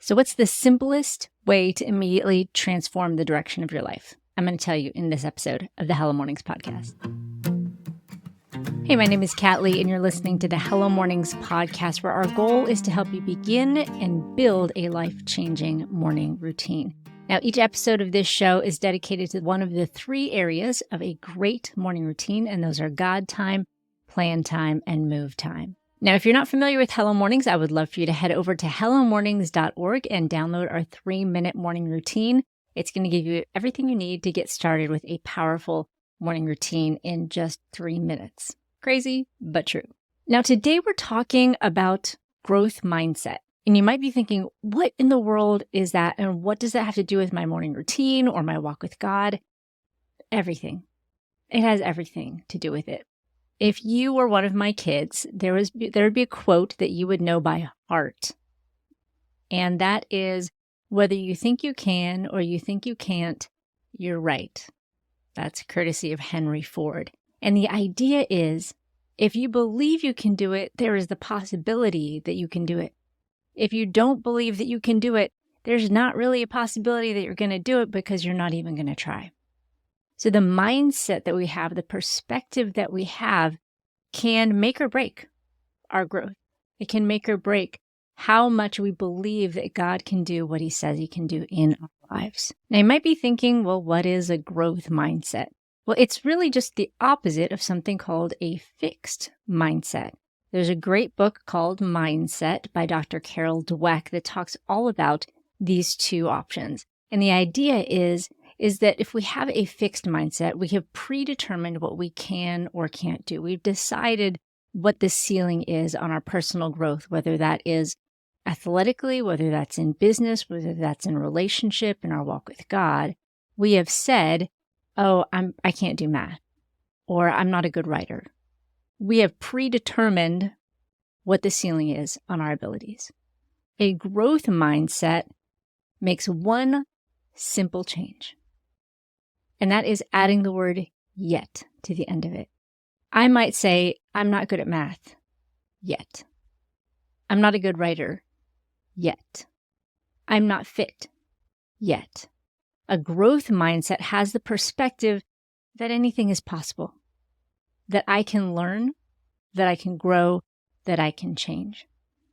So what's the simplest way to immediately transform the direction of your life? I'm going to tell you in this episode of the Hello Mornings podcast. Hey, my name is Kat Lee, and you're listening to the Hello Mornings podcast, where our goal is to help you begin and build a life-changing morning routine. Now, each episode of this show is dedicated to one of the three areas of a great morning routine, and those are God time, plan time, and move time. Now, if you're not familiar with Hello Mornings, I would love for you to head over to hellomornings.org and download our 3-minute morning routine. It's going to give you everything you need to get started with a powerful morning routine in just 3 minutes. Crazy, but true. Now, today we're talking about growth mindset. And you might be thinking, what in the world is that? And what does that have to do with my morning routine or my walk with God? Everything. It has everything to do with it. If you were one of my kids, there would be a quote that you would know by heart. And that is, whether you think you can or you think you can't, you're right. That's courtesy of Henry Ford. And the idea is, if you believe you can do it, there is the possibility that you can do it. If you don't believe that you can do it, there's not really a possibility that you're going to do it because you're not even going to try. So the mindset that we have, the perspective that we have, can make or break our growth. It can make or break how much we believe that God can do what he says he can do in our lives. Now, you might be thinking, well, what is a growth mindset? Well, it's really just the opposite of something called a fixed mindset. There's a great book called Mindset by Dr. Carol Dweck that talks all about these two options. And the idea is that if we have a fixed mindset, we have predetermined what we can or can't do. We've decided what the ceiling is on our personal growth, whether that is athletically, whether that's in business, whether that's in relationship, in our walk with God. We have said, oh, I can't do math, or I'm not a good writer. We have predetermined what the ceiling is on our abilities. A growth mindset makes one simple change. And that is adding the word yet to the end of it. I might say, I'm not good at math yet. I'm not a good writer yet. I'm not fit yet. A growth mindset has the perspective that anything is possible, that I can learn, that I can grow, that I can change.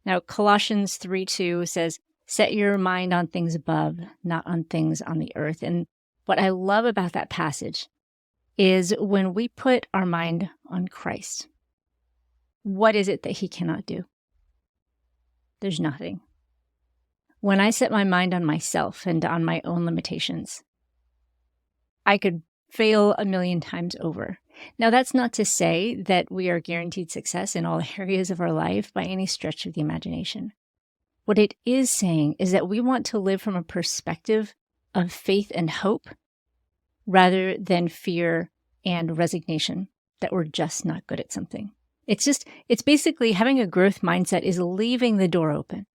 Now, Colossians 3:2 says, set your mind on things above, not on things on the earth. And what I love about that passage is when we put our mind on Christ, what is it that he cannot do? There's nothing. When I set my mind on myself and on my own limitations, I could fail 1,000,000 times over. Now, that's not to say that we are guaranteed success in all areas of our life by any stretch of the imagination. What it is saying is that we want to live from a perspective of faith and hope rather than fear and resignation that we're just not good at something. It's basically having a growth mindset is leaving the door open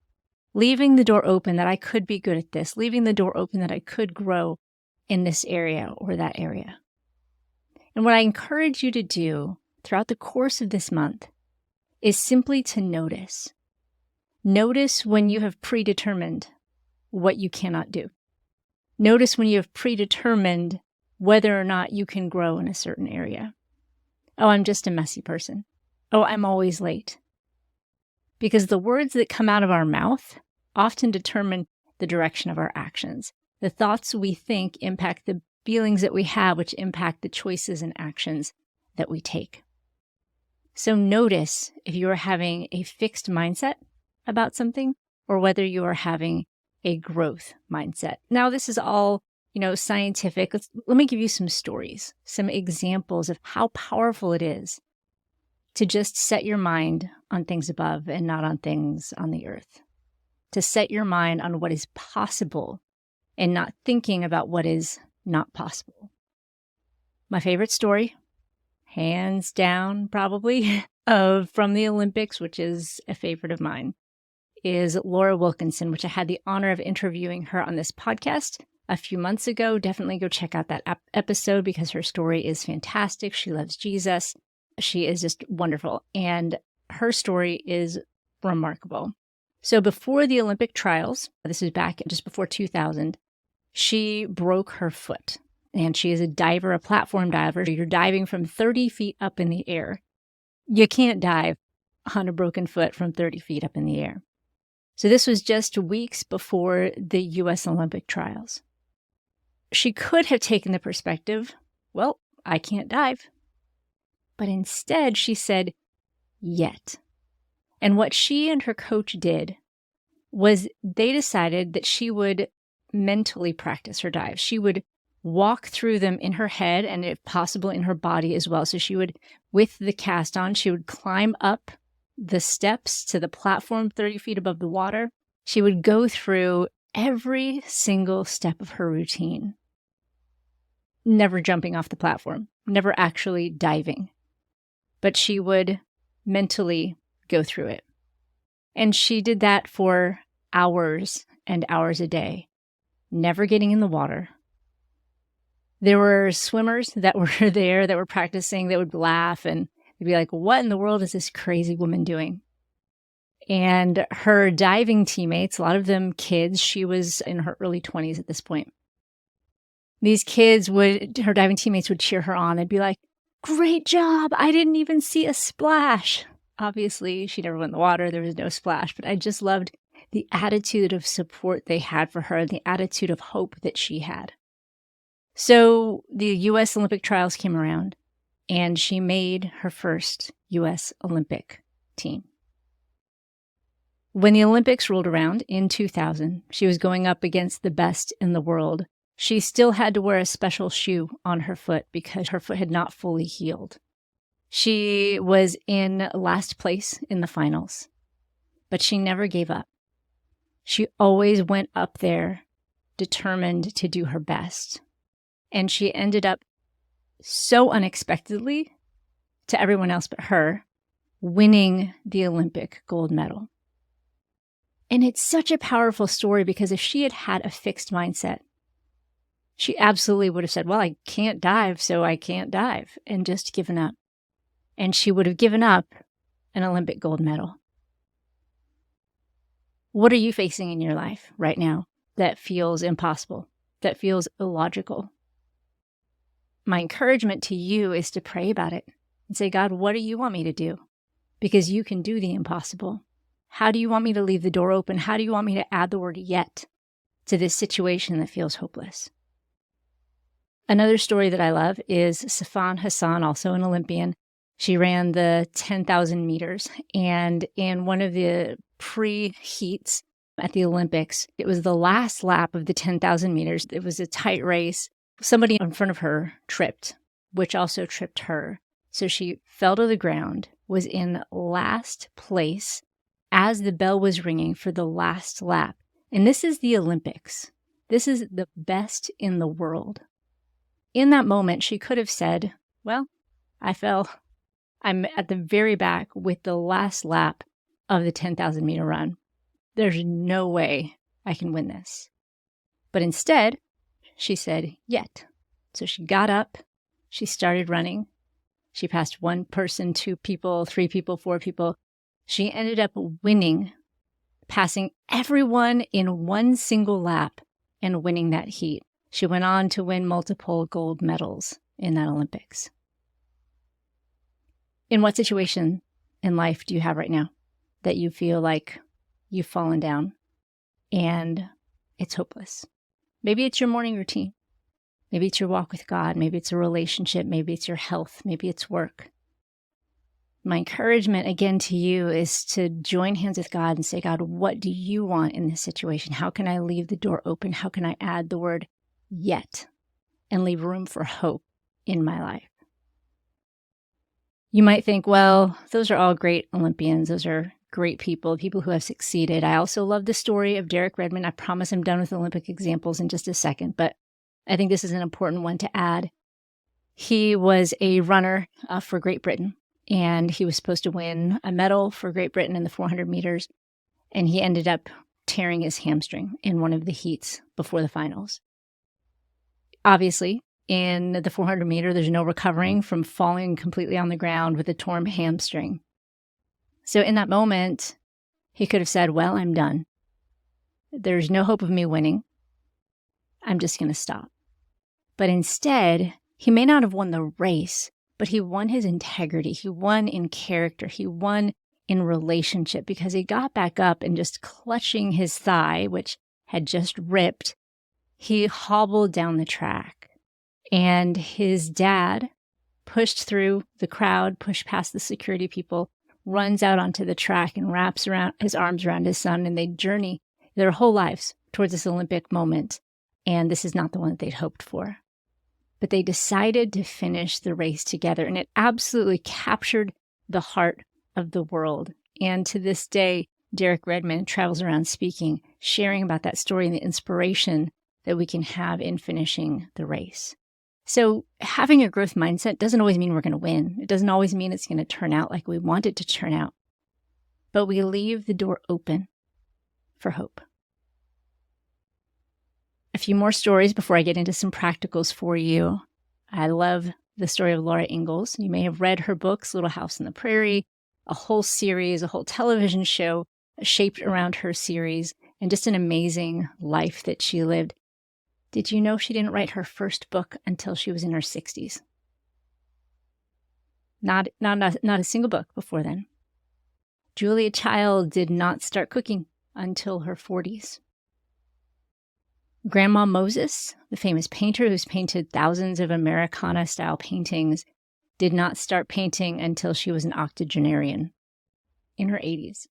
that I could be good at this, leaving the door open that I could grow in this area or that area. And what I encourage you to do throughout the course of this month is simply to notice. Notice when you have predetermined what you cannot do. Notice when you have predetermined whether or not you can grow in a certain area. Oh, I'm just a messy person. Oh, I'm always late. Because the words that come out of our mouth often determine the direction of our actions. The thoughts we think impact the feelings that we have, which impact the choices and actions that we take. So notice if you are having a fixed mindset about something or whether you are having a growth mindset. Now, this is all, scientific. Let me give you some stories, some examples of how powerful it is to just set your mind on things above and not on things on the earth. To set your mind on what is possible and not thinking about what is not possible. My favorite story, hands down probably, from the Olympics, which is a favorite of mine, is Laura Wilkinson, which I had the honor of interviewing her on this podcast a few months ago. Definitely go check out that episode because her story is fantastic. She loves Jesus. She is just wonderful. And her story is remarkable. So before the Olympic trials, this is back just before 2000, she broke her foot. And she is a diver, a platform diver. You're diving from 30 feet up in the air. You can't dive on a broken foot from 30 feet up in the air. So this was just weeks before the U.S. Olympic trials. She could have taken the perspective, well, I can't dive. But instead, she said, yet. And what she and her coach did was they decided that she would mentally practice her dives. She would walk through them in her head and, if possible, in her body as well. So she would, with the cast on, she would climb up the steps to the platform 30 feet above the water. She would go through every single step of her routine, never jumping off the platform, never actually diving. But she would mentally go through it. And she did that for hours and hours a day, never getting in the water. There were swimmers that were there that were practicing that would laugh and they'd be like, what in the world is this crazy woman doing? And her diving teammates, a lot of them kids, she was in her early 20s at this point. These kids her diving teammates would cheer her on and be like, great job. I didn't even see a splash. Obviously, she never went in the water. There was no splash, but I just loved the attitude of support they had for her, the attitude of hope that she had. So the U.S. Olympic trials came around, and she made her first U.S. Olympic team. When the Olympics rolled around in 2000, she was going up against the best in the world. She still had to wear a special shoe on her foot because her foot had not fully healed. She was in last place in the finals, but she never gave up. She always went up there determined to do her best. And she ended up so unexpectedly, to everyone else but her, winning the Olympic gold medal. And it's such a powerful story because if she had had a fixed mindset, she absolutely would have said, well, I can't dive, so I can't dive, and just given up. And she would have given up an Olympic gold medal. What are you facing in your life right now that feels impossible, that feels illogical? My encouragement to you is to pray about it and say, God, what do you want me to do? Because you can do the impossible. How do you want me to leave the door open? How do you want me to add the word yet to this situation that feels hopeless? Another story that I love is Sifan Hassan, also an Olympian. She ran the 10,000 meters, and in one of the pre-heats at the Olympics, it was the last lap of the 10,000 meters. It was a tight race. Somebody in front of her tripped, which also tripped her. So she fell to the ground, was in last place as the bell was ringing for the last lap. And this is the Olympics. This is the best in the world. In that moment, she could have said, well, I fell. I'm at the very back with the last lap of the 10,000 meter run. There's no way I can win this. But instead, she said, yet. So she got up, she started running. She passed one person, two people, three people, four people. She ended up winning, passing everyone in one single lap and winning that heat. She went on to win multiple gold medals in that Olympics. In what situation in life do you have right now that you feel like you've fallen down and it's hopeless? Maybe it's your morning routine. Maybe it's your walk with God. Maybe it's a relationship. Maybe it's your health. Maybe it's work. My encouragement again to you is to join hands with God and say, God, what do you want in this situation? How can I leave the door open? How can I add the word yet and leave room for hope in my life? You might think, well, those are all great Olympians. Those are great people who have succeeded. I also love the story of Derek Redmond. I promise I'm done with Olympic examples in just a second, but I think this is an important one to add. He was a runner for Great Britain, and he was supposed to win a medal for Great Britain in the 400 meters, and he ended up tearing his hamstring in one of the heats before the finals. Obviously, in the 400 meter, there's no recovering from falling completely on the ground with a torn hamstring. So in that moment, He could have said, well, I'm done. There's no hope of me winning. I'm just going to stop. But instead, he may not have won the race, but he won his integrity. He won in character. He won in relationship because he got back up and just clutching his thigh, which had just ripped, he hobbled down the track. And his dad pushed through the crowd, pushed past the security people, runs out onto the track and wraps around his arms around his son, and they journey their whole lives towards this Olympic moment. And this is not the one that they'd hoped for. But they decided to finish the race together, and it absolutely captured the heart of the world. And to this day, Derek Redmond travels around speaking, sharing about that story and the inspiration that we can have in finishing the race. So having a growth mindset doesn't always mean we're going to win. It doesn't always mean it's going to turn out like we want it to turn out. But we leave the door open for hope. A few more stories before I get into some practicals for you. I love the story of Laura Ingalls. You may have read her books, Little House on the Prairie, a whole series, a whole television show shaped around her series, and just an amazing life that she lived. Did you know she didn't write her first book until she was in her 60s? Not a single book before then. Julia Child did not start cooking until her 40s. Grandma Moses, the famous painter who's painted thousands of Americana-style paintings, did not start painting until she was an octogenarian in her 80s.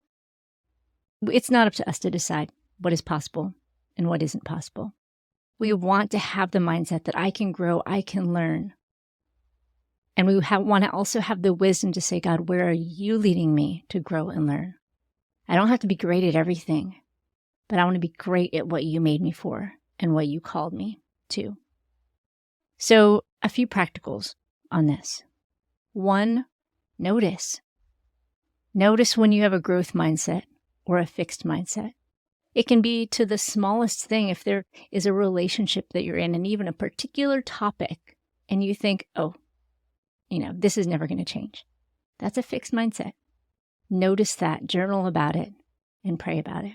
It's not up to us to decide what is possible and what isn't possible. We want to have the mindset that I can grow, I can learn. And we want to also have the wisdom to say, God, where are you leading me to grow and learn? I don't have to be great at everything, but I want to be great at what you made me for and what you called me to. So a few practicals on this. 1, notice. Notice when you have a growth mindset or a fixed mindset. It can be to the smallest thing. If there is a relationship that you're in and even a particular topic and you think, oh, this is never going to change. That's a fixed mindset. Notice that, journal about it, and pray about it.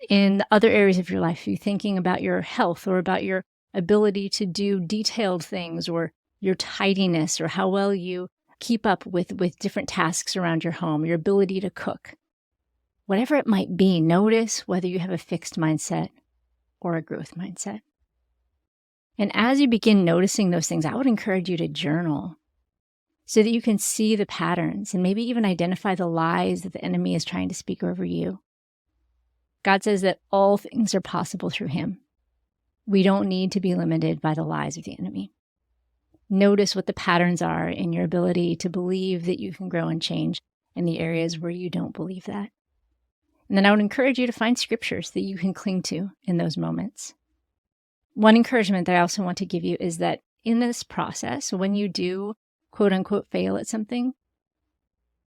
In other areas of your life, if you're thinking about your health or about your ability to do detailed things or your tidiness or how well you keep up with different tasks around your home, your ability to cook, whatever it might be, notice whether you have a fixed mindset or a growth mindset. And as you begin noticing those things, I would encourage you to journal so that you can see the patterns and maybe even identify the lies that the enemy is trying to speak over you. God says that all things are possible through him. We don't need to be limited by the lies of the enemy. Notice what the patterns are in your ability to believe that you can grow and change in the areas where you don't believe that. And then I would encourage you to find scriptures that you can cling to in those moments. One encouragement that I also want to give you is that in this process, when you do quote unquote fail at something,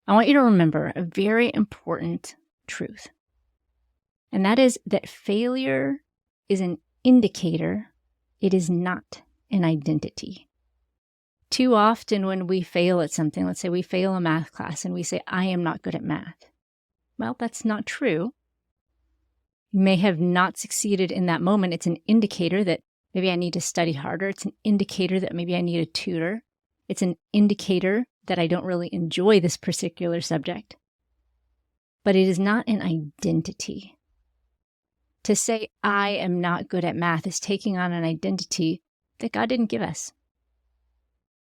I want you to remember a very important truth. And that is that failure is an indicator. It is not an identity. Too often when we fail at something, let's say we fail a math class and we say, I am not good at math. Well, that's not true. You may have not succeeded in that moment. It's an indicator that maybe I need to study harder. It's an indicator that maybe I need a tutor. It's an indicator that I don't really enjoy this particular subject. But it is not an identity. To say I am not good at math is taking on an identity that God didn't give us.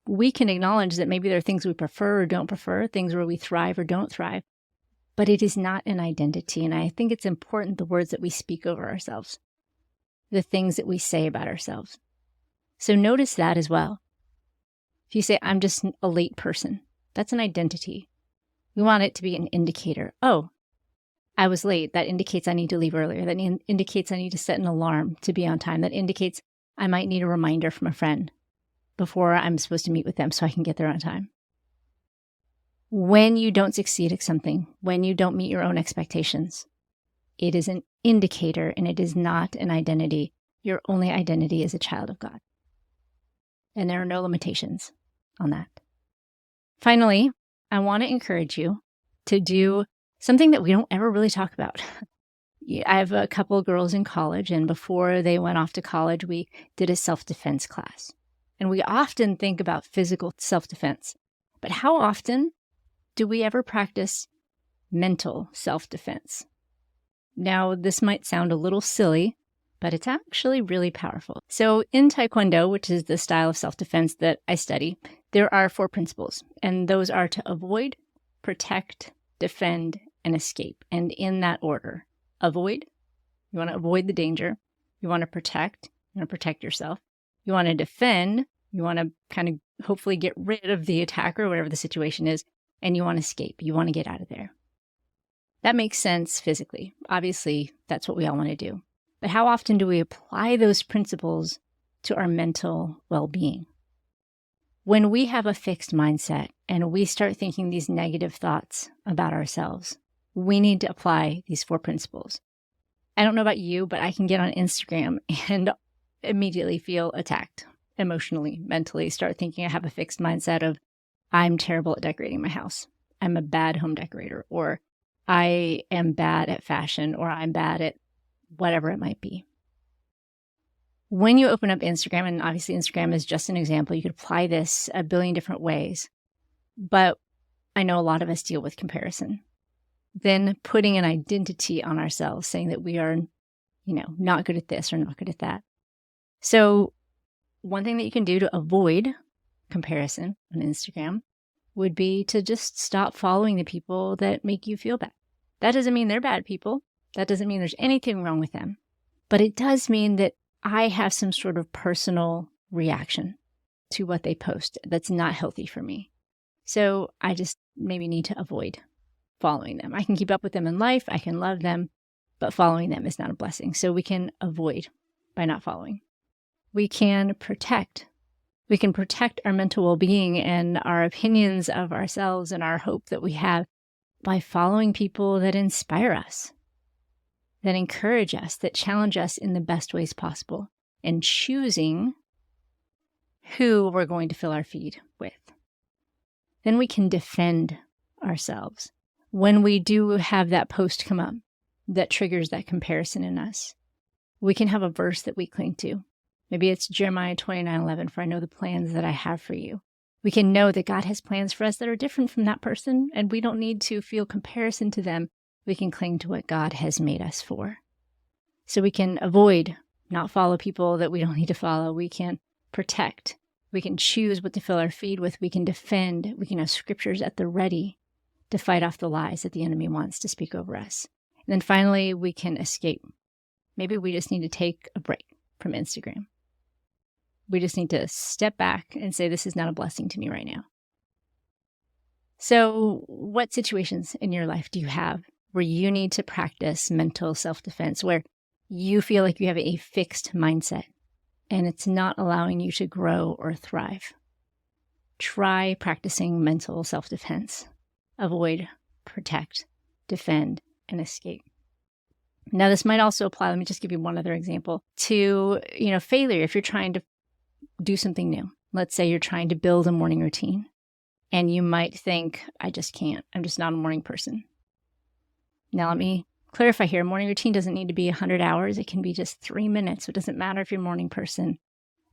We can acknowledge that maybe there are things we prefer or don't prefer, things where we thrive or don't thrive. But it is not an identity. And I think it's important the words that we speak over ourselves, the things that we say about ourselves. So notice that as well. If you say, I'm just a late person, that's an identity. We want it to be an indicator. Oh, I was late. That indicates I need to leave earlier. That indicates I need to set an alarm to be on time. That indicates I might need a reminder from a friend before I'm supposed to meet with them so I can get there on time. When you don't succeed at something, when you don't meet your own expectations, it is an indicator and it is not an identity. Your only identity is a child of God. And there are no limitations on that. Finally, I want to encourage you to do something that we don't ever really talk about. I have a couple of girls in college, and before they went off to college, we did a self-defense class. And we often think about physical self-defense, but how often do we ever practice mental self-defense? Now, this might sound a little silly, but it's actually really powerful. So in Taekwondo, which is the style of self-defense that I study, there are 4 principles, and those are to avoid, protect, defend, and escape. And in that order: avoid, you want to avoid the danger. You want to protect, you want to protect yourself. You want to defend, you want to kind of hopefully get rid of the attacker, whatever the situation is. And you want to escape, you want to get out of there. That makes sense physically. Obviously, that's what we all want to do. But how often do we apply those principles to our mental well-being? When we have a fixed mindset and we start thinking these negative thoughts about ourselves, we need to apply these 4 principles. I don't know about you, but I can get on Instagram and immediately feel attacked emotionally, mentally, start thinking I have a fixed mindset of, I'm terrible at decorating my house. I'm a bad home decorator, or I am bad at fashion, or I'm bad at whatever it might be. When you open up Instagram, and obviously Instagram is just an example, you could apply this a billion different ways, but I know a lot of us deal with comparison. Then putting an identity on ourselves, saying that we are, not good at this or not good at that. So one thing that you can do to avoid comparison on Instagram would be to just stop following the people that make you feel bad. That doesn't mean they're bad people. That doesn't mean there's anything wrong with them. But it does mean that I have some sort of personal reaction to what they post that's not healthy for me. So I just maybe need to avoid following them. I can keep up with them in life. I can love them, but following them is not a blessing. So we can avoid by not following. We can protect. We can protect our mental well-being and our opinions of ourselves and our hope that we have by following people that inspire us, that encourage us, that challenge us in the best ways possible, and choosing who we're going to fill our feed with. Then we can defend ourselves. When we do have that post come up that triggers that comparison in us, we can have a verse that we cling to. Maybe it's Jeremiah 29:11, for I know the plans that I have for you. We can know that God has plans for us that are different from that person, and we don't need to feel comparison to them. We can cling to what God has made us for. So we can avoid, not follow people that we don't need to follow. We can protect. We can choose what to fill our feed with. We can defend. We can have scriptures at the ready to fight off the lies that the enemy wants to speak over us. And then finally, we can escape. Maybe we just need to take a break from Instagram. We just need to step back and say, this is not a blessing to me right now. So what situations in your life do you have where you need to practice mental self-defense, where you feel like you have a fixed mindset and it's not allowing you to grow or thrive? Try practicing mental self-defense. Avoid, protect, defend, and escape. Now, this might also apply, let me just give you one other example, to, failure. If you're trying to do something new, let's say you're trying to build a morning routine, and you might think, I just can't. I'm just not a morning person. Now, let me clarify here. Morning routine doesn't need to be 100 hours. It can be just 3 minutes. It doesn't matter if you're a morning person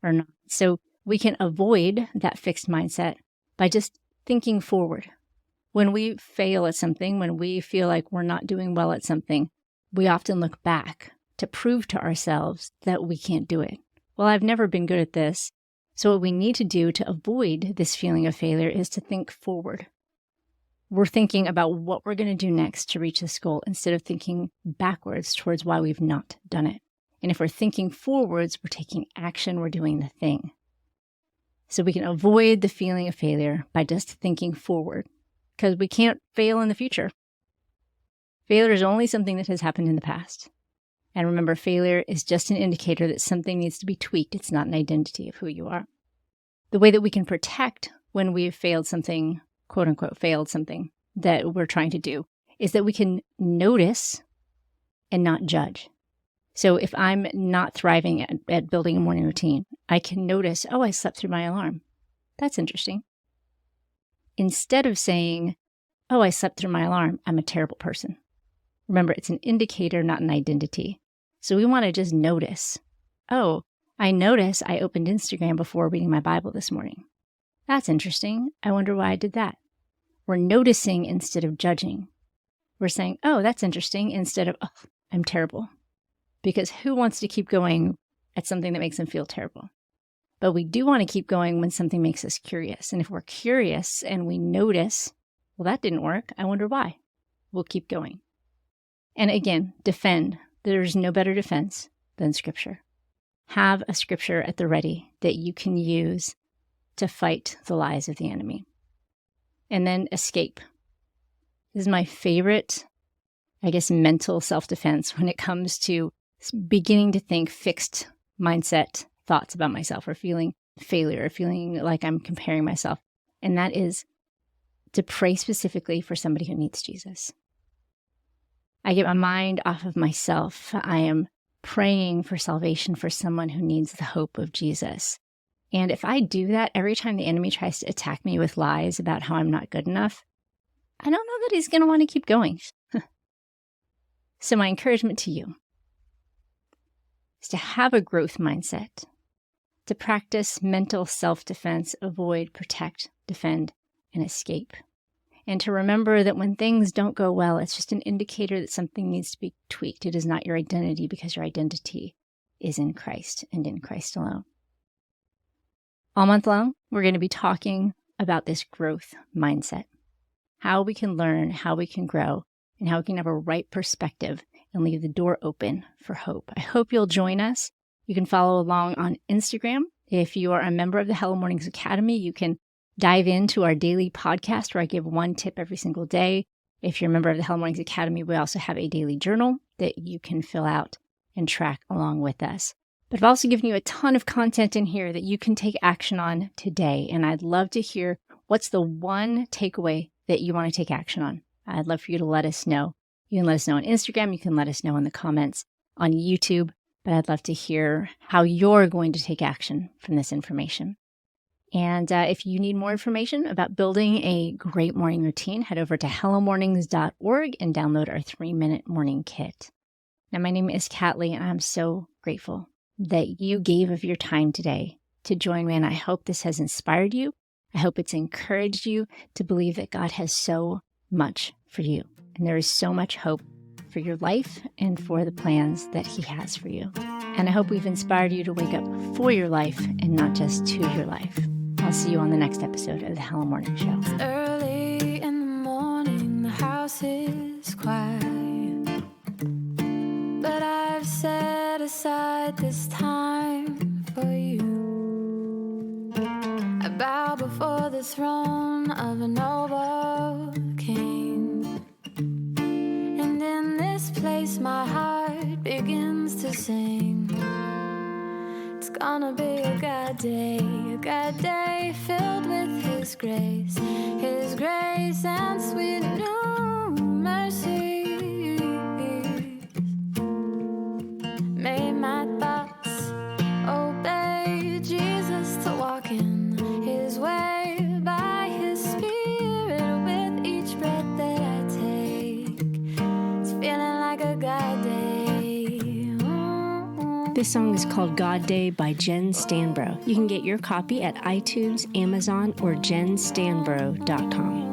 or not. So we can avoid that fixed mindset by just thinking forward. When we fail at something, when we feel like we're not doing well at something, we often look back to prove to ourselves that we can't do it. Well, I've never been good at this. So what we need to do to avoid this feeling of failure is to think forward. We're thinking about what we're going to do next to reach this goal instead of thinking backwards towards why we've not done it. And if we're thinking forwards, we're taking action, we're doing the thing. So we can avoid the feeling of failure by just thinking forward, because we can't fail in the future. Failure is only something that has happened in the past. And remember, failure is just an indicator that something needs to be tweaked. It's not an identity of who you are. The way that we can protect when we've failed something, quote unquote, failed something that we're trying to do, is that we can notice and not judge. So if I'm not thriving at building a morning routine, I can notice, oh, I slept through my alarm. That's interesting. Instead of saying, oh, I slept through my alarm, I'm a terrible person. Remember, it's an indicator, not an identity. So we want to just notice, oh, I notice I opened Instagram before reading my Bible this morning. That's interesting. I wonder why I did that. We're noticing instead of judging. We're saying, oh, that's interesting, instead of, oh, I'm terrible. Because who wants to keep going at something that makes them feel terrible? But we do want to keep going when something makes us curious. And if we're curious and we notice, well, that didn't work, I wonder why. We'll keep going. And again, defend. There's no better defense than Scripture. Have a Scripture at the ready that you can use to fight the lies of the enemy. And then escape. This is my favorite, mental self-defense when it comes to beginning to think fixed mindset thoughts about myself, or feeling failure, or feeling like I'm comparing myself. And that is to pray specifically for somebody who needs Jesus. I get my mind off of myself. I am praying for salvation for someone who needs the hope of Jesus. And if I do that every time the enemy tries to attack me with lies about how I'm not good enough, I don't know that he's going to want to keep going. So my encouragement to you is to have a growth mindset, to practice mental self-defense, avoid, protect, defend, and escape. And to remember that when things don't go well, it's just an indicator that something needs to be tweaked. It is not your identity, because your identity is in Christ and in Christ alone. All month long, we're going to be talking about this growth mindset, how we can learn, how we can grow, and how we can have a right perspective and leave the door open for hope. I hope you'll join us. You can follow along on Instagram. If you are a member of the Hello Mornings Academy, you can dive into our daily podcast where I give one tip every single day. If you're a member of the Hello Mornings Academy, we also have a daily journal that you can fill out and track along with us. But I've also given you a ton of content in here that you can take action on today. And I'd love to hear what's the one takeaway that you want to take action on. I'd love for you to let us know. You can let us know on Instagram. You can let us know in the comments on YouTube. But I'd love to hear how you're going to take action from this information. And if you need more information about building a great morning routine, head over to hellomornings.org and download our 3-minute morning kit. Now, my name is Kat Lee, and I'm so grateful that you gave of your time today to join me. And I hope this has inspired you. I hope it's encouraged you to believe that God has so much for you. And there is so much hope for your life and for the plans that He has for you. And I hope we've inspired you to wake up for your life and not just to your life. I'll see you on the next episode of the Hello Morning Show. It's early in the morning, the house is quiet, but I've set aside this time for you. I bow before the throne of a noble king, and in this place my heart begins to sing. It's gonna be a God day filled with His grace and sweet new mercies. May my thoughts obey Jesus to walk in His way by His Spirit with each breath that I take. It's feeling like a God day. This song is called God Day by Jen Stanbro. You can get your copy at iTunes, Amazon, or jenstanbro.com.